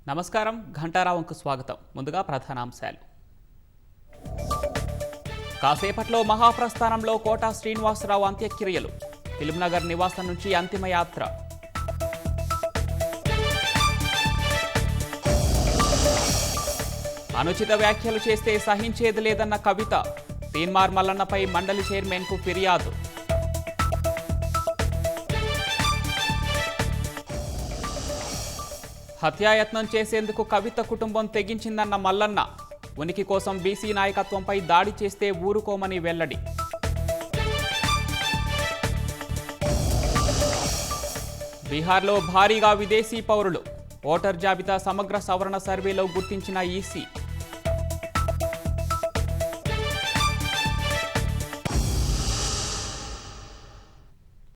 నమస్కారం ఘంటారావంకు స్వాగతం. ముందుగా ప్రధానాంశాలు. కాసేపట్లో మహాప్రస్థానంలో కోటా శ్రీనివాసరావు అంత్యక్రియలు. ఫిల్మ్నగర్ నివాసం నుంచి అంతిమయాత్ర. అనుచిత వ్యాఖ్యలు చేస్తే సహించేది లేదన్న కవిత. తీన్మార్ మల్లన్నపై మండలి చైర్మన్కు ఫిర్యాదు. హత్యాయత్నం చేసేందుకు కవిత కుటుంబం తెగించిందన్న మల్లన్న. ఉనికి కోసం బీసీ నాయకత్వంపై దాడి చేస్తే ఊరుకోమని వెల్లడి. బీహార్లో భారీగా విదేశీ పౌరులు. ఓటర్ జాబితా సమగ్ర సవరణ సర్వేలో గుర్తించిన ఈసీ.